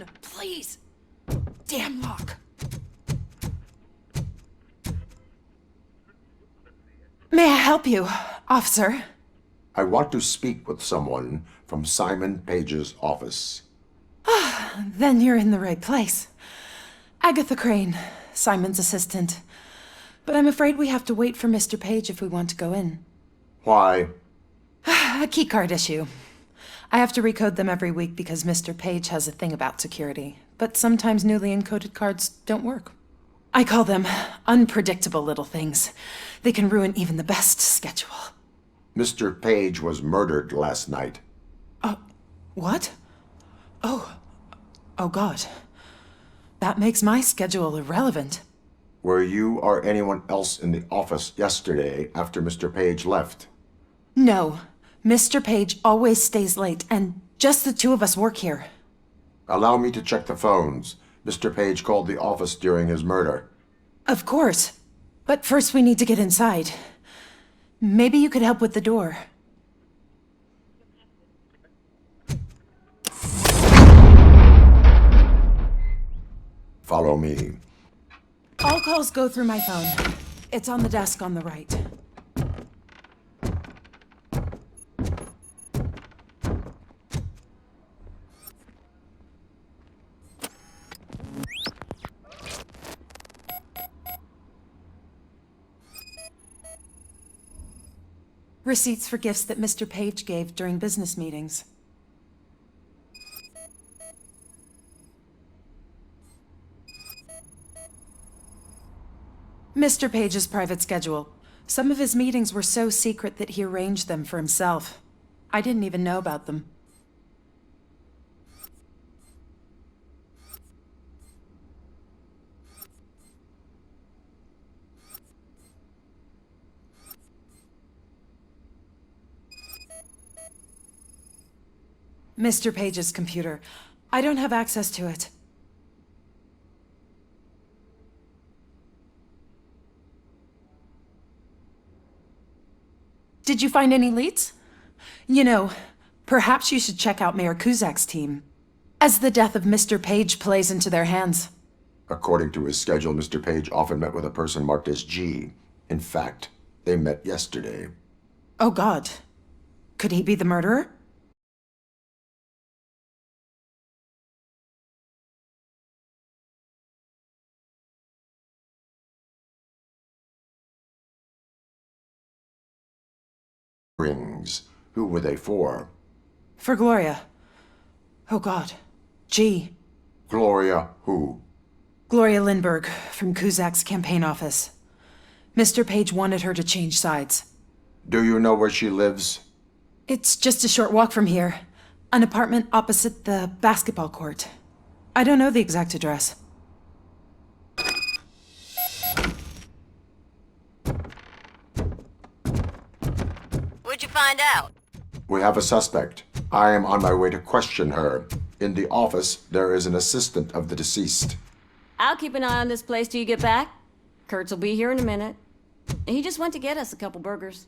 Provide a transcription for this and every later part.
on, please. Damn lock. May I help you, officer? I want to speak with someone from Simon Page's office. Then you're in the right place. Agatha Crane, Simon's assistant. But I'm afraid we have to wait for Mr. Page if we want to go in. Why? A keycard issue. I have to recode them every week because Mr. Page has a thing about security. But sometimes newly encoded cards don't work. I call them unpredictable little things. They can ruin even the best schedule. Mr. Page was murdered last night. What? Oh God. That makes my schedule irrelevant. Were you or anyone else in the office yesterday after Mr. Page left? No. Mr. Page always stays late, and just the two of us work here. Allow me to check the phones. Mr. Page called the office during his murder. Of course. But first we need to get inside. Maybe you could help with the door. Follow me. All calls go through my phone. It's on the desk on the right. Receipts for gifts that Mr. Page gave during business meetings. Mr. Page's private schedule. Some of his meetings were so secret that he arranged them for himself. I didn't even know about them. Mr. Page's computer. I don't have access to it. Did you find any leads? You know, perhaps you should check out Mayor Kuzak's team, as the death of Mr. Page plays into their hands. According to his schedule, Mr. Page often met with a person marked as G. In fact, they met yesterday. Oh God. Could he be the murderer? Rings. Who were they for? For Gloria. Oh God. G. Gloria who? Gloria Lindbergh, from Kuzak's campaign office. Mr. Page wanted her to change sides. Do you know where she lives? It's just a short walk from here. An apartment opposite the basketball court. I don't know the exact address. What'd you find out? We have a suspect. I am on my way to question her. In the office, there is an assistant of the deceased. I'll keep an eye on this place till you get back. Kurtz will be here in a minute. He just went to get us a couple burgers.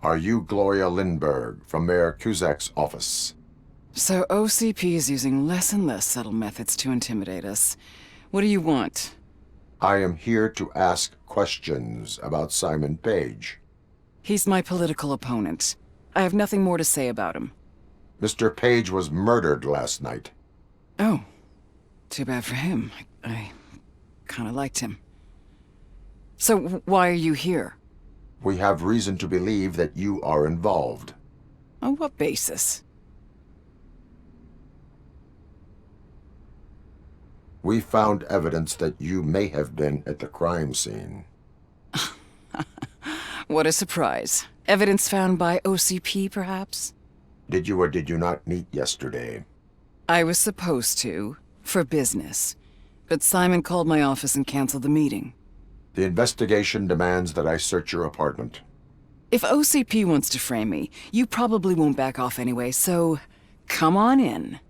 Are you Gloria Lindbergh from Mayor Cusack's office? So OCP is using less and less subtle methods to intimidate us. What do you want? I am here to ask questions about Simon Page. He's my political opponent. I have nothing more to say about him. Mr. Page was murdered last night. Oh, too bad for him. I kind of liked him. So why are you here? We have reason to believe that you are involved. On what basis? We found evidence that you may have been at the crime scene. What a surprise. Evidence found by OCP, perhaps? Did you or did you not meet yesterday? I was supposed to, for business. But Simon called my office and canceled the meeting. The investigation demands that I search your apartment. If OCP wants to frame me, you probably won't back off anyway, so come on in.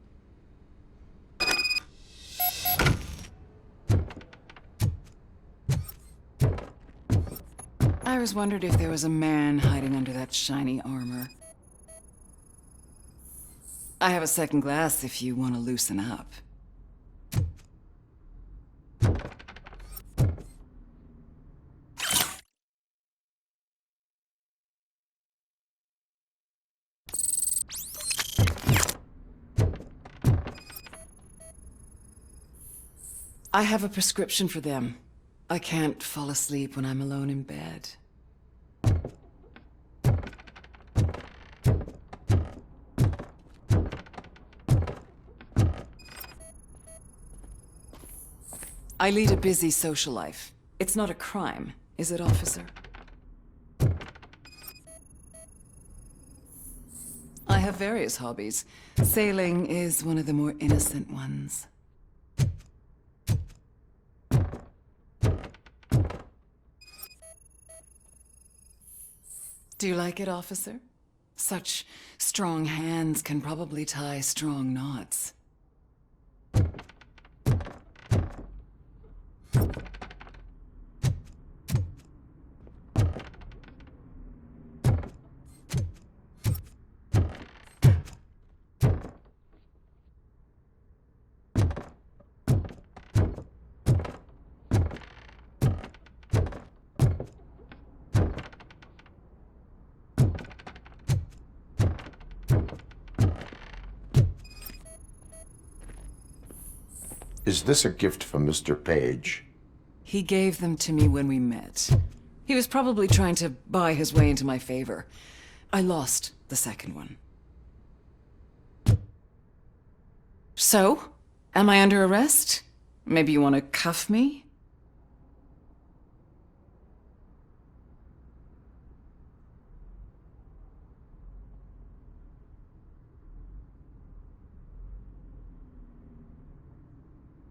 I always wondered if there was a man hiding under that shiny armor. I have a second glass if you want to loosen up. I have a prescription for them. I can't fall asleep when I'm alone in bed. I lead a busy social life. It's not a crime, is it, officer? I have various hobbies. Sailing is one of the more innocent ones. Do you like it, officer? Such strong hands can probably tie strong knots. Is this a gift from Mr. Page? He gave them to me when we met. He was probably trying to buy his way into my favor. I lost the second one. So, am I under arrest? Maybe you want to cuff me?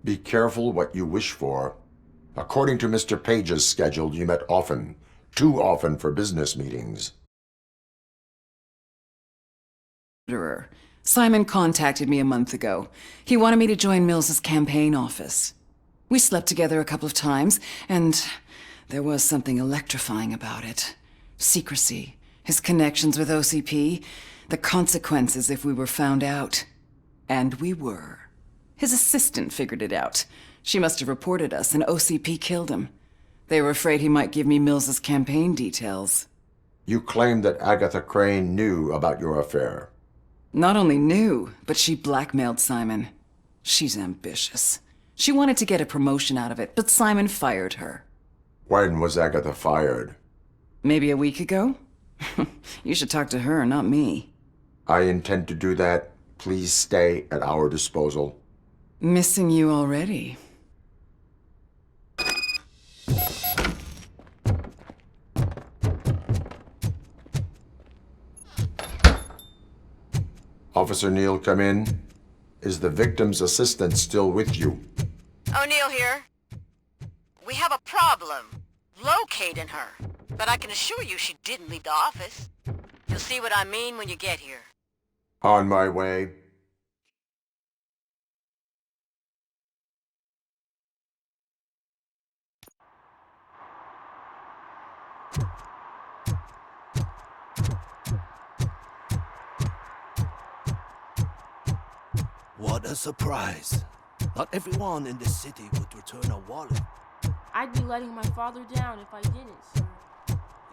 Be careful what you wish for. According to Mr. Page's schedule, you met often. Too often for business meetings. Simon contacted me a month ago. He wanted me to join Mills's campaign office. We slept together a couple of times, and there was something electrifying about it. Secrecy, his connections with OCP, the consequences if we were found out. And we were. His assistant figured it out. She must have reported us, and OCP killed him. They were afraid he might give me Mills's campaign details. You claim that Agatha Crane knew about your affair. Not only knew, but she blackmailed Simon. She's ambitious. She wanted to get a promotion out of it, but Simon fired her. When was Agatha fired? Maybe a week ago? You should talk to her, not me. I intend to do that. Please stay at our disposal. Missing you already. Officer Neal, come in. Is the victim's assistant still with you? O'Neill here. We have a problem locating her, but I can assure you she didn't leave the office. You'll see what I mean when you get here. On my way. What a surprise. Not everyone in this city would return a wallet. I'd be letting my father down if I didn't, sir.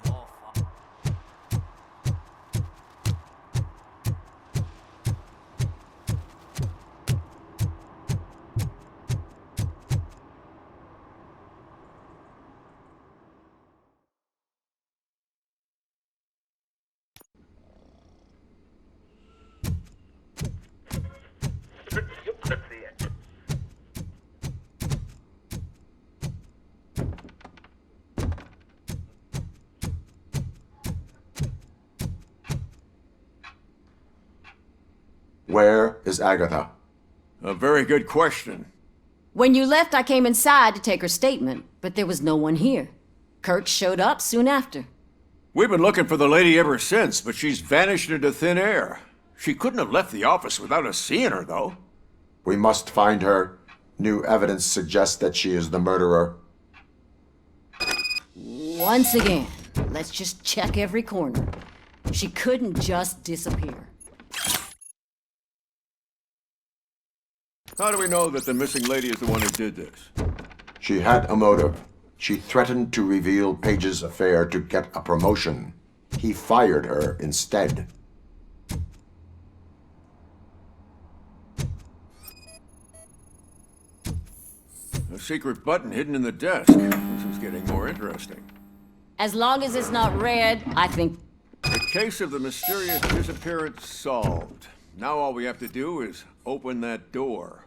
Your father. Where is Agatha? A very good question. When you left, I came inside to take her statement, but there was no one here. Kurt showed up soon after. We've been looking for the lady ever since, but she's vanished into thin air. She couldn't have left the office without us seeing her, though. We must find her. New evidence suggests that she is the murderer. Once again, let's just check every corner. She couldn't just disappear. How do we know that the missing lady is the one who did this? She had a motive. She threatened to reveal Page's affair to get a promotion. He fired her instead. A secret button hidden in the desk. This is getting more interesting. As long as it's not red, I think. The case of the mysterious disappearance solved. Now all we have to do is open that door.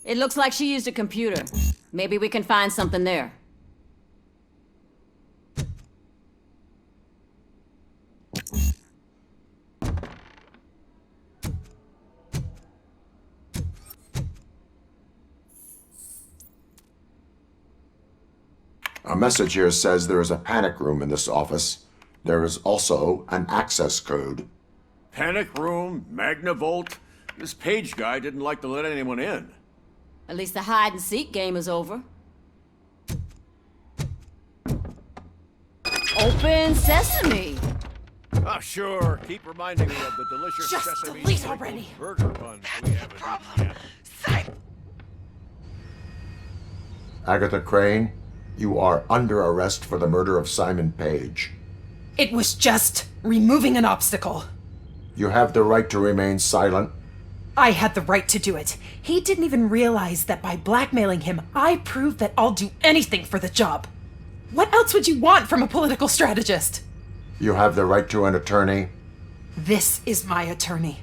It looks like she used a computer. Maybe we can find something there. A message here says there is a panic room in this office. There is also an access code. Panic room, Magnavolt. This Page guy didn't like to let anyone in. At least the hide and seek game is over. Open sesame! Ah, sure. Keep reminding me of the delicious Just sesame delete sprinkled already. burger buns we haven't eaten yet. Agatha Crane, you are under arrest for the murder of Simon Page. It was just removing an obstacle. You have the right to remain silent. I had the right to do it. He didn't even realize that by blackmailing him, I proved that I'll do anything for the job. What else would you want from a political strategist? You have the right to an attorney. This is my attorney.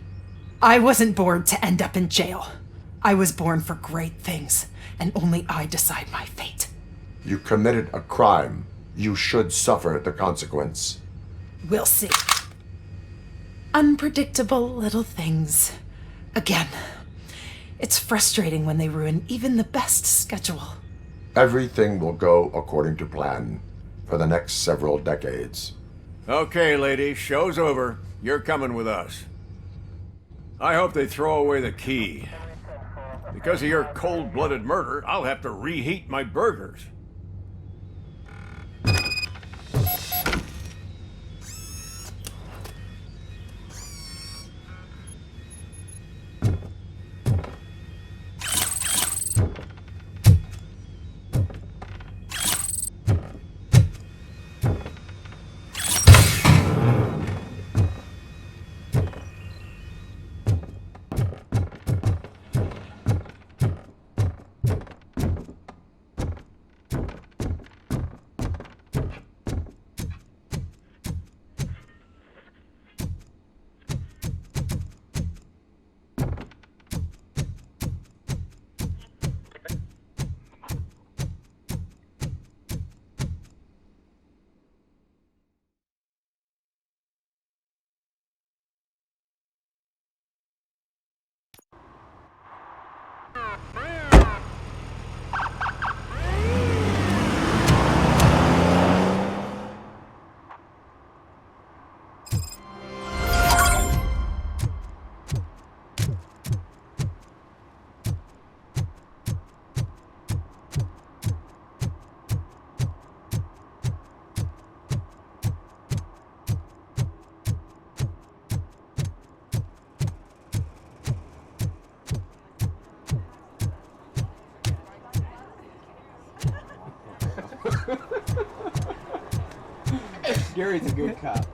I wasn't born to end up in jail. I was born for great things, and only I decide my fate. You committed a crime. You should suffer the consequence. We'll see. Unpredictable little things. Again, it's frustrating when they ruin even the best schedule. Everything will go according to plan for the next several decades. Okay, lady, show's over. You're coming with us. I hope they throw away the key. Because of your cold-blooded murder, I'll have to reheat my burgers. Gary's a good cop.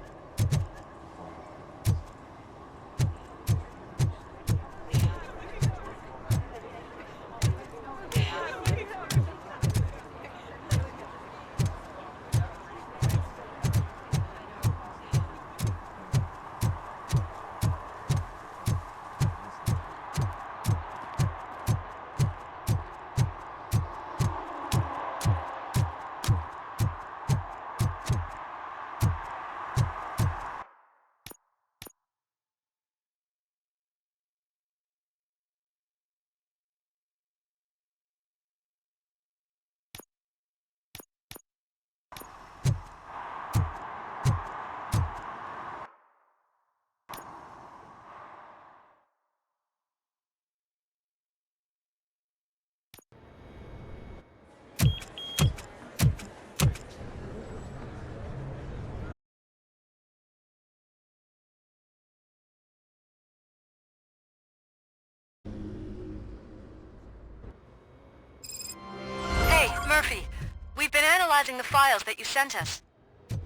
Hey, Murphy. We've been analyzing the files that you sent us.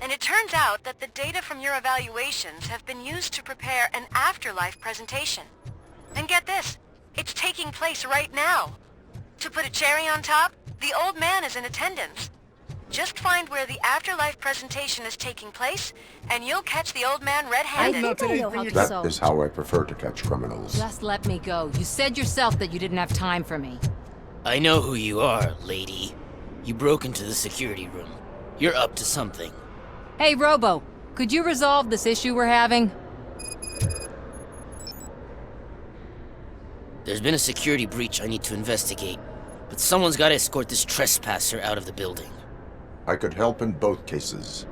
And it turns out that the data from your evaluations have been used to prepare an afterlife presentation. And get this, it's taking place right now. To put a cherry on top, the old man is in attendance. Just find where the afterlife presentation is taking place, and you'll catch the old man red-handed. I think I know how to That solve. is how I prefer to catch criminals. Just let me go. You said yourself that you didn't have time for me. I know who you are, lady. You broke into the security room. You're up to something. Hey, Robo, could you resolve this issue we're having? There's been a security breach I need to investigate, but someone's got to escort this trespasser out of the building. I could help in both cases.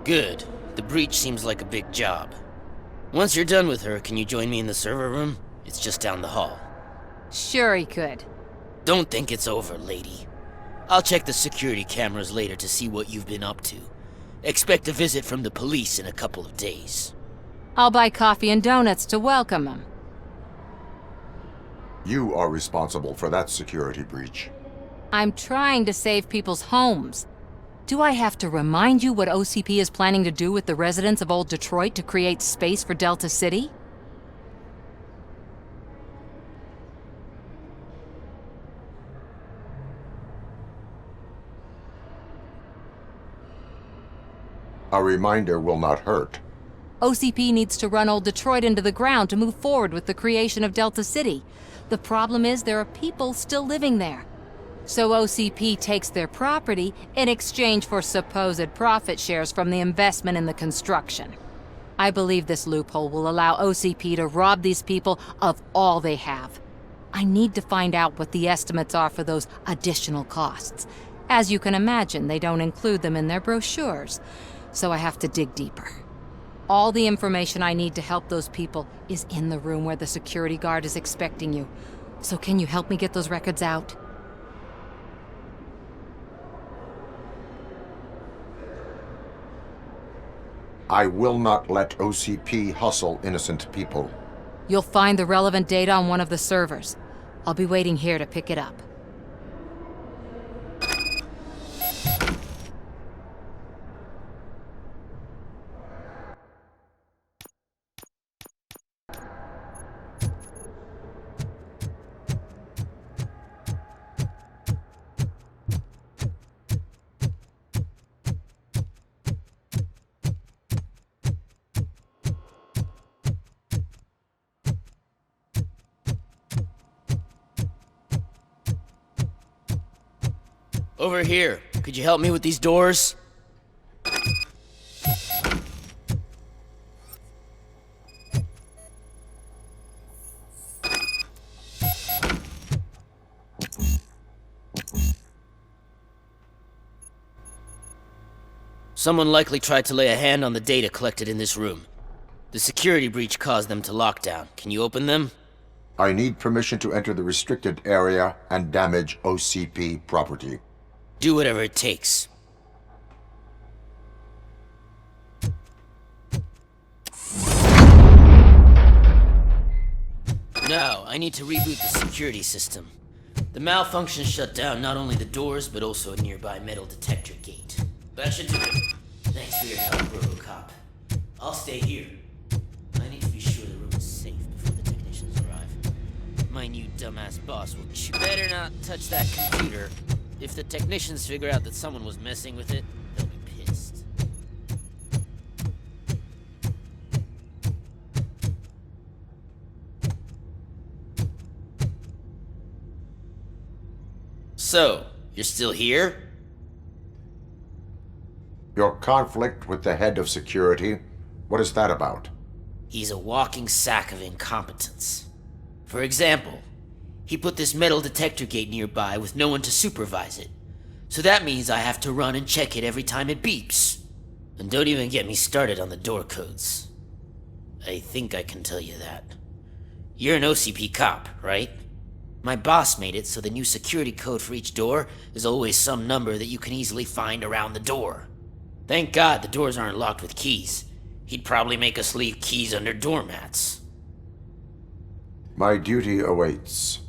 Good. The breach seems like a big job. Once you're done with her, can you join me in the server room? It's just down the hall. Sure he could. Don't think it's over, lady. I'll check the security cameras later to see what you've been up to. Expect a visit from the police in a couple of days. I'll buy coffee and donuts to welcome him. You are responsible for that security breach. I'm trying to save people's homes. Do I have to remind you what OCP is planning to do with the residents of Old Detroit to create space for Delta City? A reminder will not hurt. OCP needs to run Old Detroit into the ground to move forward with the creation of Delta City. The problem is there are people still living there. So OCP takes their property in exchange for supposed profit shares from the investment in the construction. I believe this loophole will allow OCP to rob these people of all they have. I need to find out what the estimates are for those additional costs. As you can imagine, they don't include them in their brochures, so I have to dig deeper. All the information I need to help those people is in the room where the security guard is expecting you. So can you help me get those records out? I will not let OCP hustle innocent people. You'll find the relevant data on one of the servers. I'll be waiting here to pick it up. Over here. Could you help me with these doors? Someone likely tried to lay a hand on the data collected in this room. The security breach caused them to lock down. Can you open them? I need permission to enter the restricted area and damage OCP property. Do whatever it takes. Now, I need to reboot the security system. The malfunction shut down not only the doors, but also a nearby metal detector gate. That should do it. Thanks for your help, RoboCop. I'll stay here. I need to be sure the room is safe before the technicians arrive. My new dumbass boss will... You better not touch that computer. If the technicians figure out that someone was messing with it, they'll be pissed. So, you're still here? Your conflict with the head of security, what is that about? He's a walking sack of incompetence. For example, he put this metal detector gate nearby with no one to supervise it. So that means I have to run and check it every time it beeps. And don't even get me started on the door codes. I think I can tell you that. You're an OCP cop, right? My boss made it so the new security code for each door is always some number that you can easily find around the door. Thank God the doors aren't locked with keys. He'd probably make us leave keys under doormats. My duty awaits.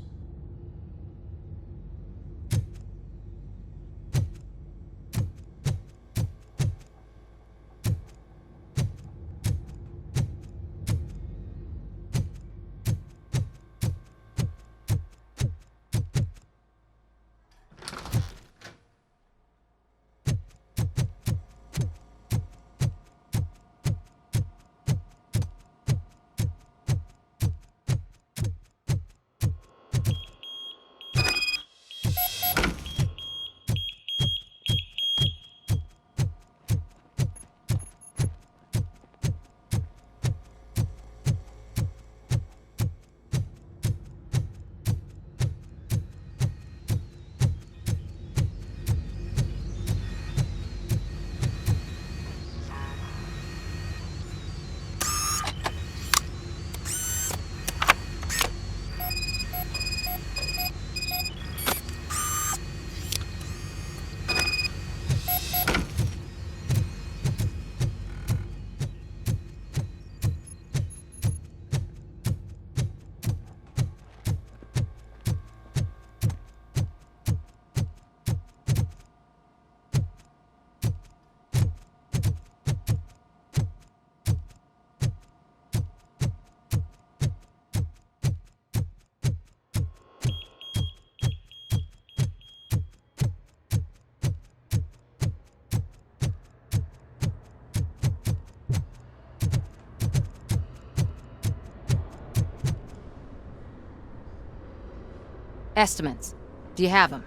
Estimates. Do you have them?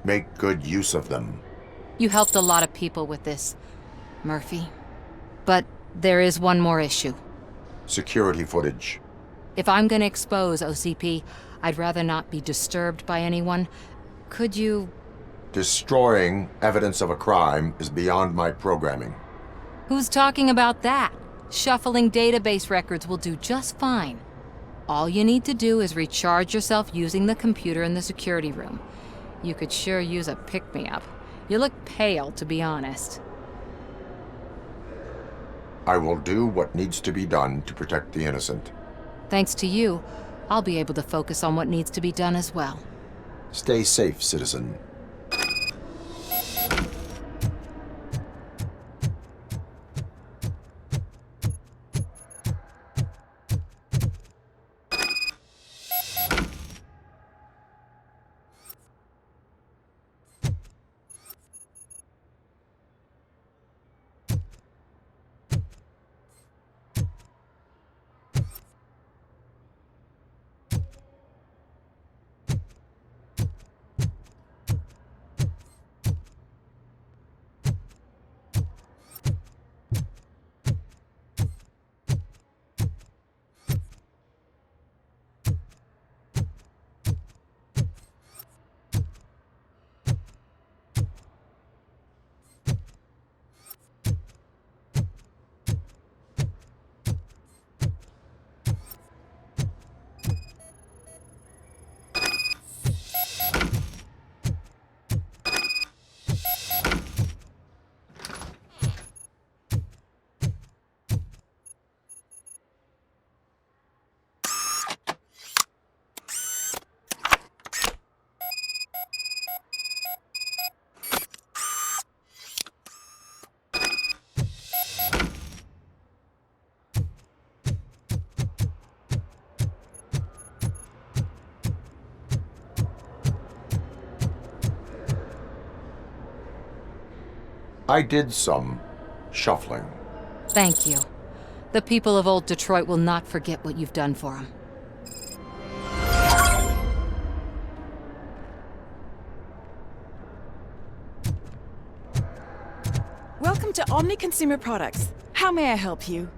Make good use of them. You helped a lot of people with this, Murphy. But there is one more issue. Security footage. If I'm gonna expose OCP, I'd rather not be disturbed by anyone. Could you... Destroying evidence of a crime is beyond my programming. Who's talking about that? Shuffling database records will do just fine. All you need to do is recharge yourself using the computer in the security room. You could sure use a pick-me-up. You look pale, to be honest. I will do what needs to be done to protect the innocent. Thanks to you, I'll be able to focus on what needs to be done as well. Stay safe, citizen. I did some shuffling. Thank you. The people of Old Detroit will not forget what you've done for them. Welcome to Omni Consumer Products. How may I help you?